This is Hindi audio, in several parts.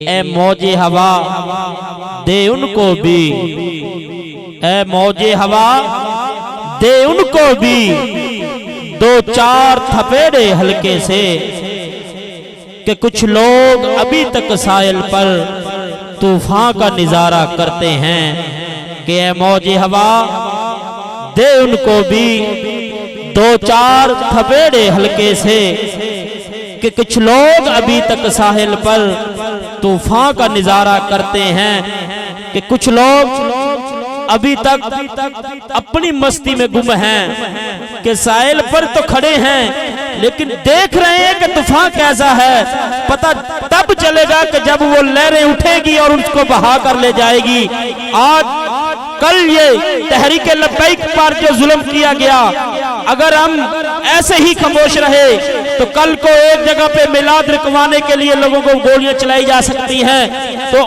ए मौजे हवा दे उनको भी, ए मौजे हवा दे उनको भी दो चार थपेड़े हल्के से, कि कुछ लोग अभी तक साहिल पर तूफान का नजारा करते हैं। कि ए मौजे हवा दे उनको भी दो चार थपेड़े हल्के से, कि कुछ लोग अभी तक साहिल पर तूफान का नजारा करते हैं। कि कुछ लोग अभी तक अपनी मस्ती में गुम हैं, कि साहिल पर तो खड़े हैं लेकिन देख रहे हैं कि तूफान कैसा है। पता तब चलेगा कि जब वो लहरें उठेगी और उसको बहा कर ले जाएगी। आज कल ये तहरीक लब्बैक पर जो जुल्म किया गया, अगर हम ऐसे ही खामोश रहे तो कल को एक जगह पे मिलाद रुकवाने के लिए लोगों को गोलियां चलाई जा सकती हैं। तो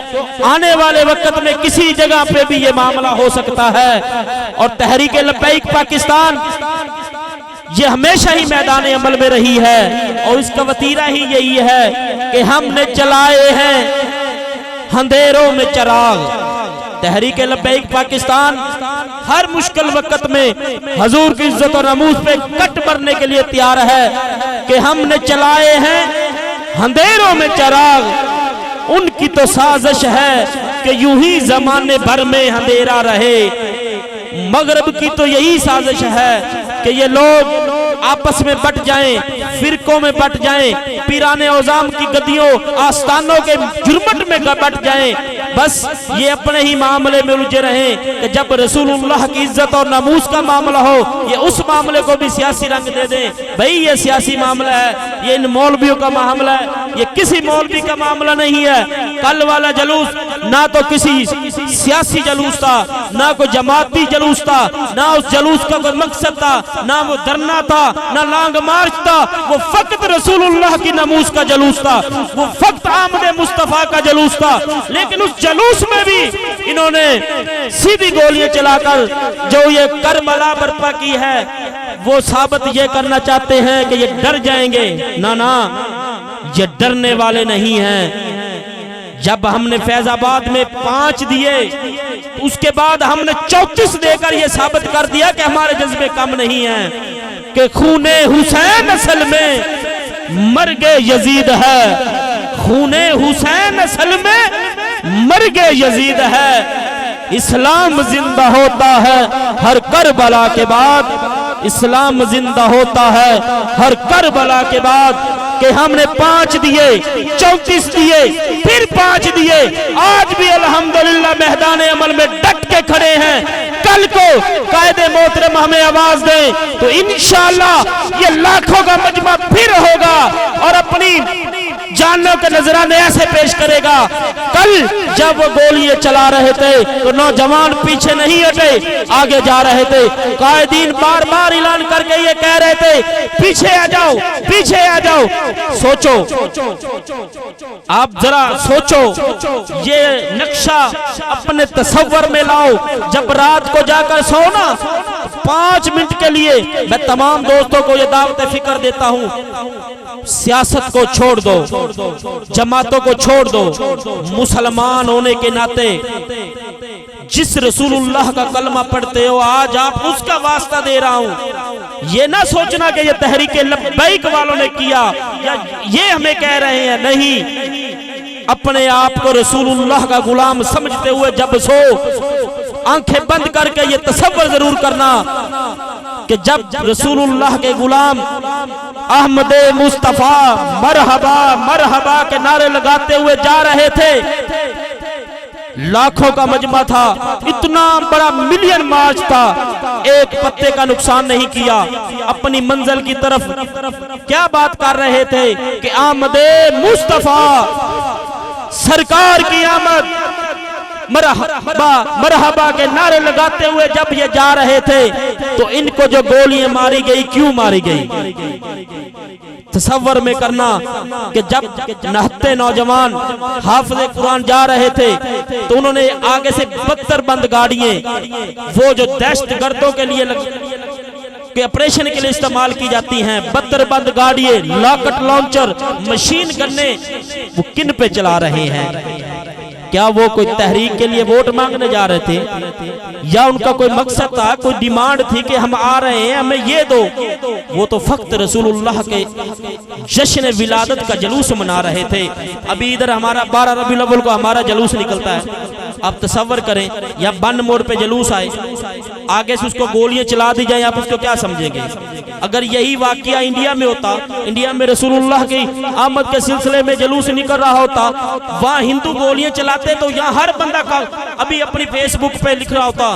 आने वाले वक्त में किसी जगह पे भी ये मामला हो सकता है। और तहरीक लब्बैक पाकिस्तान ये हमेशा ही मैदान अमल में रही है और इसका वतीरा ही यही है कि हमने जलाए हैं अंधेरों में चिराग। तहरीक लब्बैक पाकिस्तान हर मुश्किल वक्त में हजूर की इज्जत और नमूज पे कट भरने के लिए तैयार है कि हमने चलाए हैं अंधेरों में चिराग। उनकी तो साजिश है कि यूं ही जमाने भर में अंधेरा रहे। मगरब की तो यही साजिश है कि ये लोग आपस में बट जाएं, फिरकों में बट जाएं, पीराने औजाम की गद्दियों आस्थानों के जुर्मट में बट जाएं। बस ये अपने ही मामले में उलझे रहें कि जब रसूलुल्लाह की इज्जत और नमूज का मामला हो, ये उस मामले को भी सियासी रंग दे दें। भाई ये सियासी मामला है, ये इन मौलवियों का मामला है, ये किसी मौलवी का मामला नहीं है। कल वाला जलूस ना तो किसी सियासी जलूस था, ना कोई जमाती जलूस था, ना उस जलूस का कोई मकसद था, ना वो धरना था, ना लॉन्ग मार्च था। वो फकत रसूलुल्लाह की नमूज का जलूस था, वो फकत आमद मुस्तफा का जलूस था। लेकिन उस जलूस में भी इन्होंने सीधी गोलियां चलाकर जो ये करबला बर्पा की है, वो साबित ये करना चाहते हैं कि ये डर जाएंगे। ना ना, ये डरने वाले नहीं हैं। जब हमने फैजाबाद में 5 दिए, उसके बाद हमने 34 देकर यह साबित कर दिया कि हमारे जज्बे कम नहीं हैं। कि खूने हुसैन असल में मर्गे यजीद है, खूने हुसैन असल में मर्गे यजीद है। इस्लाम जिंदा होता है हर करबला के बाद, इस्लाम जिंदा होता है हर करबला के बाद। कि हमने 5 दिए, 34 दिए, फिर 5 दिए, आज भी अल्हम्दुलिल्लाह मैदान अमल में डट के खड़े हैं। कल को कायदे मोहतरम हमें आवाज दें तो इंशाअल्लाह ये लाखों का मजमा फिर होगा और अपनी जानों के नजराने ऐसे पेश करेगा। कल जब वो गोलियां चला रहे थे तो नौजवान पीछे नहीं हटे, आगे जा रहे थे। कायदीन बार बार ऐलान करके ये कह रहे थे पीछे आ जाओ, पीछे आ जाओ। सोचो, आप जरा सोचो, ये नक्शा अपने तसव्वुर में लाओ। जब रात को जाकर सो ना 5 मिनट के लिए, मैं तमाम दोस्तों को ये दावत फिक्र देता हूँ, सियासत को छोड़ दो, जमातों को छोड़ दो, मुसलमान होने के नाते जिस रसूलुल्लाह का कलमा पढ़ते हो आज आप उसका वास्ता दे रहा हूं। ये ना सोचना कि ये तहरीक लब्बैक वालों ने किया या ये हमें कह रहे हैं, नहीं। अपने आप को रसूलुल्लाह का गुलाम समझते हुए जब सो, आंखें बंद करके ये तसव्वुर जरूर करना कि जब रसूलुल्लाह के गुलाम अहमद मुस्तफा मरहबा मरहबा के नारे लगाते हुए जा रहे थे, लाखों का मजमा था, इतना बड़ा मिलियन मार्च था, एक पत्ते का नुकसान नहीं किया। अपनी मंजिल की तरफ क्या बात कर रहे थे कि आमद मुस्तफा सरकार की आमद, मरहबा मरहबा के नारे लगाते हुए जब ये जा रहे थे तो इनको जो गोलियां मारी गई, क्यों मारी गई? तसव्वुर में करना कि जब 69 नौजवान हाफिज़े कुरान जा रहे थे तो उन्होंने आगे से 72 बंद गाड़ियां, वो जो दहशत गर्दों के लिए के ऑपरेशन के लिए इस्तेमाल की जाती हैं, बत्तरबंद गाड़ियां, लॉकेट लॉन्चर, मशीन गन्ने, वो किन पे चला रहे हैं? क्या वो कोई तहरीक के लिए वोट मांगने जा रहे थे, या उनका कोई मकसद था, कोई डिमांड थी कि हम आ रहे हैं हमें ये दो? वो तो फक्त रसूलुल्लाह के जश्न विलादत का जुलूस मना रहे थे। अभी इधर हमारा 12 रबीउल अव्वल को हमारा जुलूस निकलता है, आप तसव्वुर करें, या बन मोड़ पे जुलूस आए, आगे से उसको गोलियां चला दी जाए, आप उसको क्या समझेंगे? अगर यही वाकया इंडिया में होता, इंडिया में रसूलुल्लाह की आमद के सिलसिले में जुलूस निकल रहा होता, वहाँ हिंदू गोलियां चलाते, तो यहाँ हर बंदा का अभी अपनी फेसबुक पे लिख रहा होता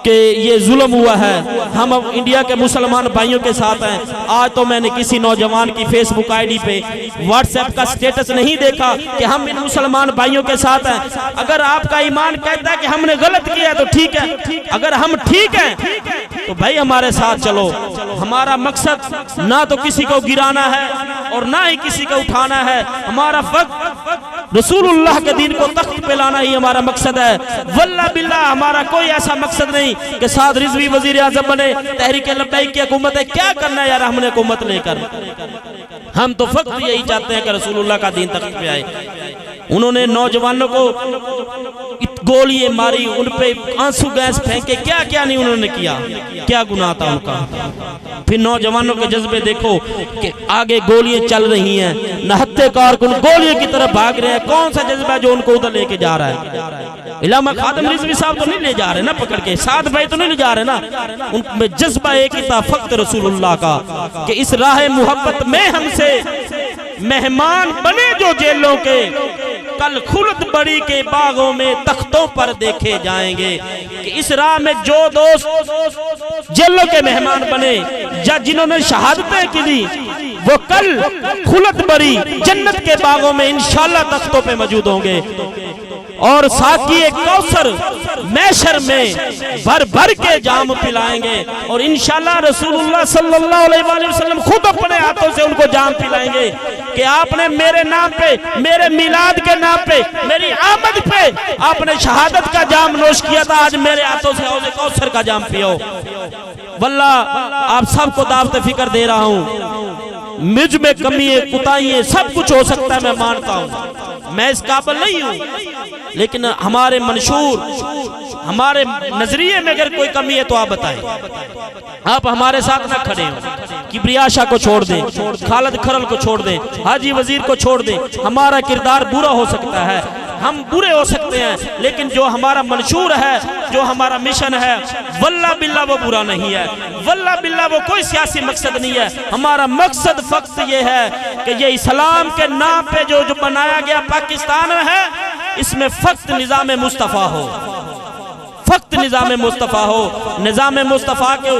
कि ये जुल्म हुआ है, हम अब इंडिया के मुसलमान भाइयों के साथ हैं। आज तो मैंने किसी नौजवान की फेसबुक आईडी पे व्हाट्सएप का स्टेटस नहीं देखा कि हम इन मुसलमान भाइयों के साथ हैं। अगर आपका ईमान कहता है कि हमने गलत किया है तो ठीक है, अगर हम ठीक हैं तो भाई हमारे साथ चलो। हमारा मकसद ना तो किसी को गिराना है और ना ही किसी को उठाना है, हमारा फक्त रसूलुल्लाह के दीन को तख्त पे लाना ही हमारा मकसद है। वल्लाह बिल्लाह हमारा कोई ऐसा मकसद नहीं कि साद रिजवी वजीर आजम बने, तहरीक लब्बैक की हुकूमत है, क्या करना है यार हमने हुकूमत लेकर? हम तो फक्त यही चाहते हैं कि रसूलुल्लाह का दीन तख्त पे आए। उन्होंने नौजवानों को गोलियां मारी, उन पे आंसू गैस फेंके, क्या क्या नहीं उन्होंने किया, क्या गुनाह था उनका? फिर नौजवानों के जज्बे देखो कि आगे गोलियां चल रही हैं, नहत्ते कारकुन गोलियों की तरफ भाग रहे हैं, कौन सा जज्बा जो उनको उधर लेके जा रहा है? इलामा खादिम रिजवी साहब तो नहीं ले जा रहे ना पकड़ के, साद भाई तो नहीं ले जा रहे ना, उनमें जज्बा एक ही था फक्त रसूलुल्लाह का कि इस राह मोहब्बत में हमसे मेहमान बने जो जेलों के, कल खुल्द बड़ी के बागों में तख्तों पर देखे जाएंगे। कि इस राह में जो दोस्त जेलों के मेहमान बने या जिन्होंने शहादतें की दी, वो कल खुल्द बड़ी जन्नत के बागों में इंशाल्लाह तख्तों पे मौजूद होंगे। और साकी एक कौसर मैशर में भर भर के जाम पिलाएंगे, और इंशाल्लाह रसूलुल्लाह सल्लल्लाहु अलैहि वसल्लम खुद अपने हाथों से उनको जाम पिलाएंगे कि आपने मेरे नाम पे, मेरे मिलाद के नाम पे, मेरी आमद पे आपने शहादत का जाम नोश किया था, आज मेरे हाथों से हौज़े कौसर का जाम पियो। वल्लाह आप सबको दावत फिक्र दे रहा हूँ, मुझ में कमी है, कुताही है, सब कुछ हो सकता है, मैं मानता हूँ, मैं इस काबिल नहीं हूँ, लेकिन हमारे मंशूर, हमारे नजरिए में अगर कोई कमी है तो आप बताएं। आप हमारे साथ ना खड़े हो, किब्रिया शाह को छोड़ दें, खालिद खरल को छोड़ दें, हाजी वजीर को छोड़ दें। हमारा किरदार बुरा हो सकता है, हम बुरे हो सकते हैं, लेकिन जो हमारा मंशूर है, जो हमारा मिशन है, वल्लाह बिल्लाह वो बुरा नहीं है, वल्लाह बिल्लाह वो कोई सियासी मकसद नहीं है। हमारा मकसद फक्त ये है कि ये इस्लाम के नाम पे जो बनाया गया पाकिस्तान है, इसमें फक्त निज़ाम मुस्तफ़ा हो, फक्त निज़ाम मुस्तफ़ा हो। निज़ाम मुस्तफ़ा को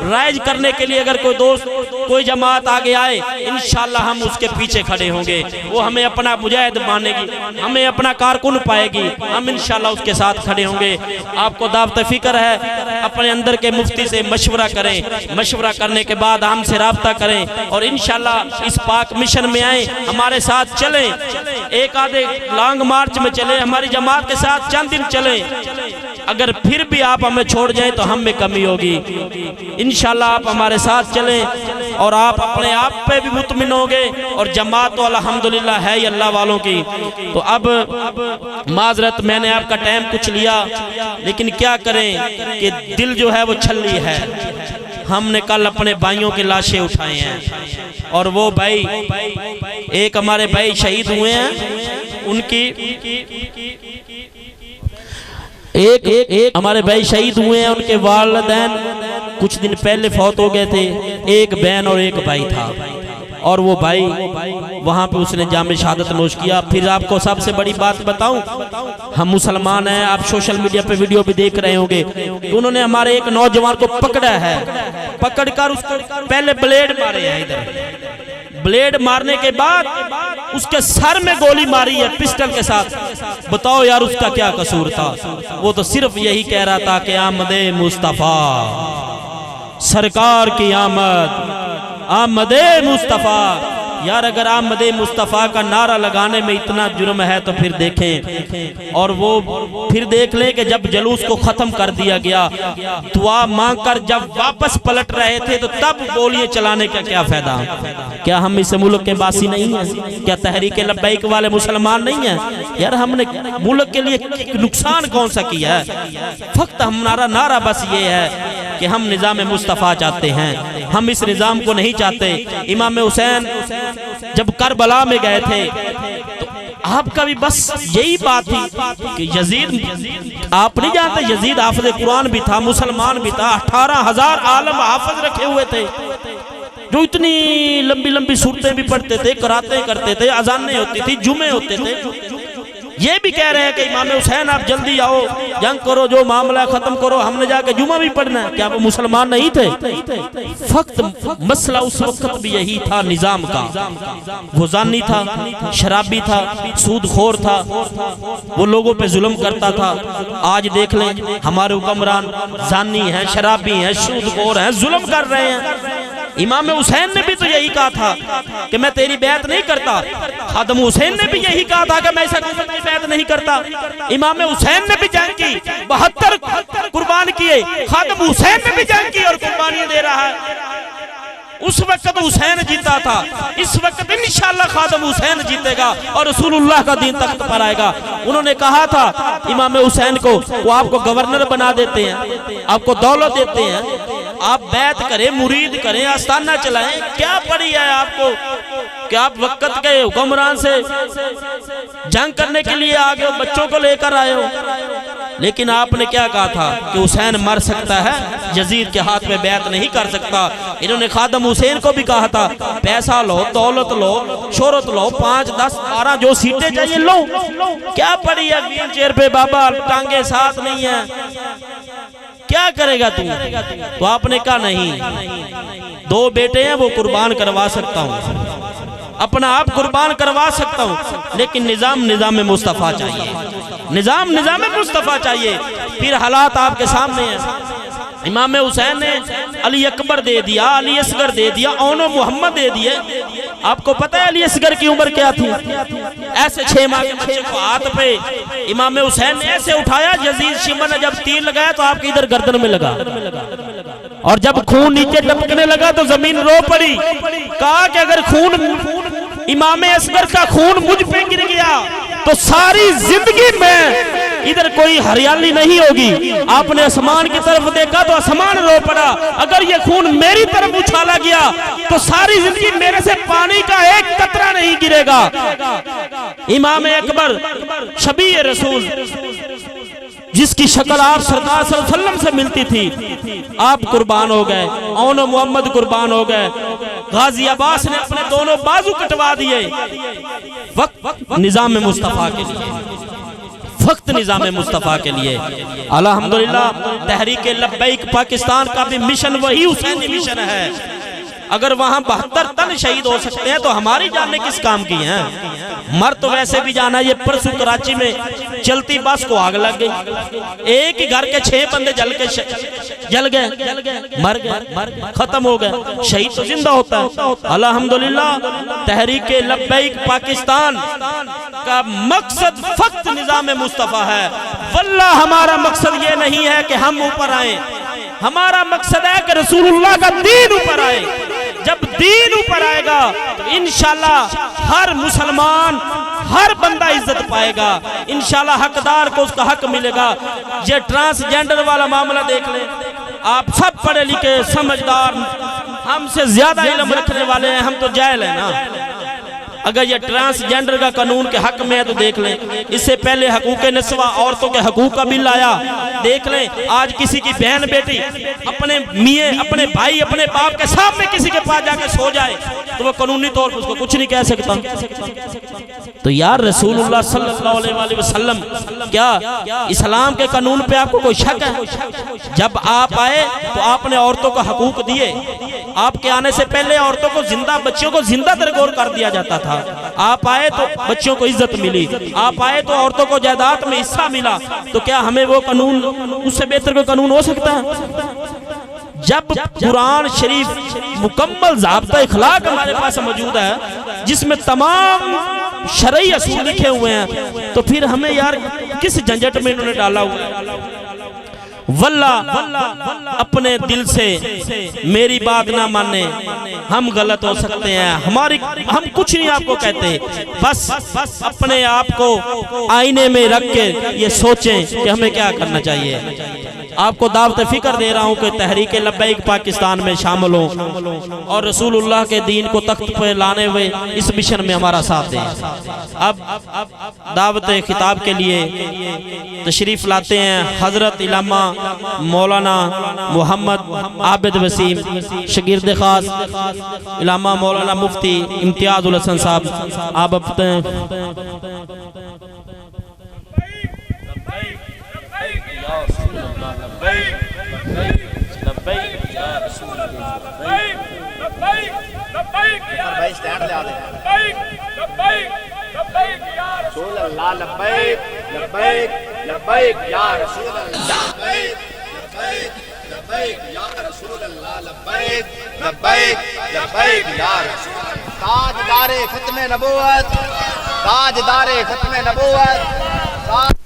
राइज करने के लिए अगर कोई दोस्त, कोई जमात आगे आए, इंशाल्लाह हम उसके पीछे खड़े होंगे, वो हमें अपना मुजाहिद मानेगी, हमें अपना कारकुन पाएगी, हम इंशाल्लाह उसके साथ खड़े होंगे। आपको दावत फिक्र है, अपने अंदर के मुफ्ती से मशवरा करें, मशवरा करने के बाद हमसे राब्ता करें और इंशाल्लाह इस पाक मिशन में आए, हमारे साथ चलें, एक आधे लॉन्ग मार्च में चले, हमारी जमात के साथ चंद दिन चलें। अगर फिर भी आप हमें छोड़ जाएं तो हम में कमी होगी। इंशाल्लाह आप हमारे साथ चलें और आप अपने आप पे भी मुतमिन होंगे, और जमात तो अल्हम्दुलिल्लाह है ही अल्लाह वालों की। तो अब माजरत, मैंने आपका टाइम कुछ लिया, लेकिन क्या करें कि दिल जो है वो छल्ली है। हमने कल अपने भाइयों की लाशें उठाए हैं, और वो भाई, एक हमारे भाई शहीद हुए हैं, उनकी एक हमारे भाई शहीद हुए हैं, उनके वालिदैन कुछ दिन पहले फौत हो गए थे। एक बहन और एक भाई था, और वो भाई वहाँ पे उसने जाम शहादत नोश किया। फिर आपको सबसे बड़ी बात बताऊं, हम मुसलमान हैं, आप सोशल मीडिया पे वीडियो भी देख रहे होंगे, तो उन्होंने हमारे एक नौजवान को पकड़ा है, पकड़कर उसको पहले ब्लेड मारे हैं, इधर ब्लेड मारने के बाद उसके सर में गोली मारी है पिस्टल के साथ। बताओ यार उसका क्या कसूर था? वो तो सिर्फ यही कह रहा था कि आमदे मुस्तफ़ा, सरकार की आमद, आमदे मुस्तफ़ा, यार अगर आमद मुस्तफ़ा का नारा लगाने में इतना जुर्म है तो फिर देखें, और वो फिर देख लें कि जब जलूस को खत्म कर दिया गया, दुआ मांगकर जब वापस पलट रहे थे तो तब गोलियां चलाने का क्या फायदा? क्या हम इस मुल्क के बासी नहीं हैं? क्या तहरीक लब्बैक वाले मुसलमान नहीं हैं? यार हमने मुल्क के लिए नुकसान कौन सा किया है? फक्त हमारा नारा बस ये है कि हम निज़ाम मुस्तफ़ा चाहते हैं, हम इस निज़ाम को नहीं चाहते। इमाम हुसैन जब करबला में गए थे तो आपका भी बस यही बात थी कि यजीद, आप नहीं जानते यजीद हाफिज़ कुरान भी था, मुसलमान भी था, 18,000 आलम हाफिज रखे हुए थे, जो इतनी लंबी लंबी सूरतें भी पढ़ते थे, कराते करते थे, अजानें होती थी, जुमे होते थे। ये भी कह रहे हैं कि इमाम हुसैन आप जल्दी आओ, जंग करो, जो मामला खत्म करो, हमने जाके जुमा भी पढ़ना है। क्या वो मुसलमान नहीं थे? फक्त मसला उस वक्त भी यही था निजाम का। वो जानी था, शराबी था, सूदखोर था, वो लोगों पे जुल्म करता था। आज देख लें हमारे हुक्मरान जानी हैं, शराबी हैं, सूदखोर हैं, जुल्म कर रहे हैं। इमाम हुसैन ने भी तो यही कहा था कि मैं तेरी बैत नहीं करता। खादम हुसैन ने भी यही कहा था कि मैं इस हुकूमत की बैत नहीं करता। इमाम हुसैन ने भी जंग की, 72 कुर्बान किए। खादम हुसैन ने भी जंग की और कुर्बानियां दे रहा है। उस वक्त हुसैन जीता था, इस वक्त इंशाअल्लाह खादम हुसैन जीतेगा और रसूलुल्लाह का दीन तख्त पर आएगा। उन्होंने कहा था इमाम हुसैन को, वो आपको गवर्नर बना देते हैं, आपको दौलत देते हैं, आप बैत करें, मुरीद करें, आस्थाना चलाएं, क्या पड़ी है आपको कि आप वक्त के हुक्मरान से जंग करने के लिए आ गए हो, बच्चों को लेकर आए हो। लेकिन आपने क्या कहा था कि हुसैन मर सकता है, यजीद के हाथ में बैत नहीं कर सकता। इन्होंने खादम हुसैन को भी कहा था पैसा लो, दौलत लो, शोहरत लो, 5, 10, 12 जो सीटें चाहिए लो, क्या पड़ी है व्हील चेयर पे बाबा, टांगे साथ नहीं है, क्या करेगा तू? तो आपने कहा नहीं, 2 बेटे हैं वो कुर्बान करवा सकता हूँ, अपना आप कुर्बान करवा सकता हूँ, लेकिन निजाम मुस्तफ़ा चाहिए, निजाम मुस्तफ़ा चाहिए। फिर हालात आपके सामने हैं। इमाम हुसैन ने अली अकबर दे दिया, अली असगर दे दिया, औनो मोहम्मद दे दिए। आपको पता है अली असगर की उम्र क्या थी? ऐसे 6 माह के बच्चे को हाथ पे इमाम हुसैन ने ऐसे उठाया, यजीद शिमर ने जब तीर लगाया तो आपके इधर गर्दन में लगा, और जब खून नीचे टपकने लगा तो जमीन रो पड़ी। कहा कि अगर खून इमाम असगर का खून मुझ पे गिर गया तो सारी जिंदगी में इधर कोई हरियाली नहीं होगी। आपने आसमान की तरफ देखा तो आसमान रो पड़ा। अगर ये खून मेरी तरफ उछाला गया तो सारी जिंदगी मेरे से पानी का एक कतरा नहीं गिरेगा। इमाम अकबर शबी रसूल, जिसकी शक्ल आप सरदार सल्लल्लाहु अलैहि वसल्लम से मिलती थी, आप कुर्बान हो गए, औनो मोहम्मद कुर्बान हो गए, गाजी अब्बास ने अपने दोनों बाजू कटवा दिए। वक्त निजाम मुस्तफ़ा के लिए, वक्त निजाम मुस्तफ़ा के लिए। अल्हम्दुलिल्लाह तहरीक लब्बैक पाकिस्तान का भी मिशन वही हुसैनी मिशन है। अगर वहां 72 टन शहीद हो सकते हैं तो हमारी जानें किस काम की हैं? मर तो वैसे भी जाना। ये परसों कराची में चलती बस को आग लग गई, एक ही घर के 6 बंदे जल गए, मर गए, खत्म हो गए। शहीद तो जिंदा होता है। अल्हम्दुलिल्लाह तहरीक लब्बैक पाकिस्तान का मकसद फक्त निजाम मुस्तफ़ा है। वल्लाह हमारा मकसद ये नहीं है कि हम ऊपर आए, हमारा मकसद है कि रसूलुल्लाह का दीन ऊपर आए। जब दीन ऊपर आएगा तो इंशाल्लाह हर मुसलमान, हर बंदा इज्जत पाएगा, इंशाल्लाह हकदार को उसका हक मिलेगा। ये ट्रांसजेंडर वाला मामला देख ले, आप सब पढ़े लिखे समझदार, हमसे ज्यादा इल्म रखने वाले हैं, हम तो जाहिल है ना। अगर ये ट्रांसजेंडर का कानून के हक में है तो देख लें, इससे पहले हकूक़ नस्वा औरतों के हकूक़ का बिल आया। देख लें आज किसी की बहन बेटी अपने मियाँ, अपने भाई, अपने बाप के सामने किसी के पास जाके सो जाए तो वो कानूनी तौर पर उसको कुछ नहीं कह सकता। तो यार रसूलुल्लाह सल्लल्लाहु अलैहि वसल्लम, क्या इस्लाम के कानून पे आपको कोई शक है? जब आप आए तो आपने औरतों को हकूक दिए। आपके आने से पहले औरतों को जिंदा, बच्चियों को जिंदा दरगोर कर दिया जाता था। आप आए तो बच्चों को इज्जत मिली, आप आए तो औरतों को जायदाद में हिस्सा मिला। तो क्या हमें वो कानून, उससे बेहतर कोई कानून हो सकता है? जब कुरान शरीफ मुकम्मल ज़ाब्ता इखलाक हमारे पास मौजूद है जिसमें तमाम शरई असूल लिखे हुए हैं, तो फिर हमें यार किस झंझट में इन्होंने डाला हुआ है। वल्ला अपने दिल से मेरी बात ना माने, हम गलत हो सकते हैं, हम कुछ नहीं आपको कहते, बस अपने आप को आईने में रख के ये सोचें कि हमें क्या करना चाहिए। आपको दावत फिक्र दे रहा हूँ कि तहरीक लब्बैक पाकिस्तान में शामिल हो और रसूलुल्लाह के दीन को तख्त पर लाने हुए इस मिशन में हमारा साथ दें। अब दावत खिताब के लिए तशरीफ लाते हैं हजरत इलामा मौलाना मोहम्मद आबिद वसीम, शगीर्द खास इलामा मौलाना मुफ्ती इम्तियाजुल हसन साहब। आप ताजदारे खत्मे नबूवत, ताजदारे खत्मे नबूवत।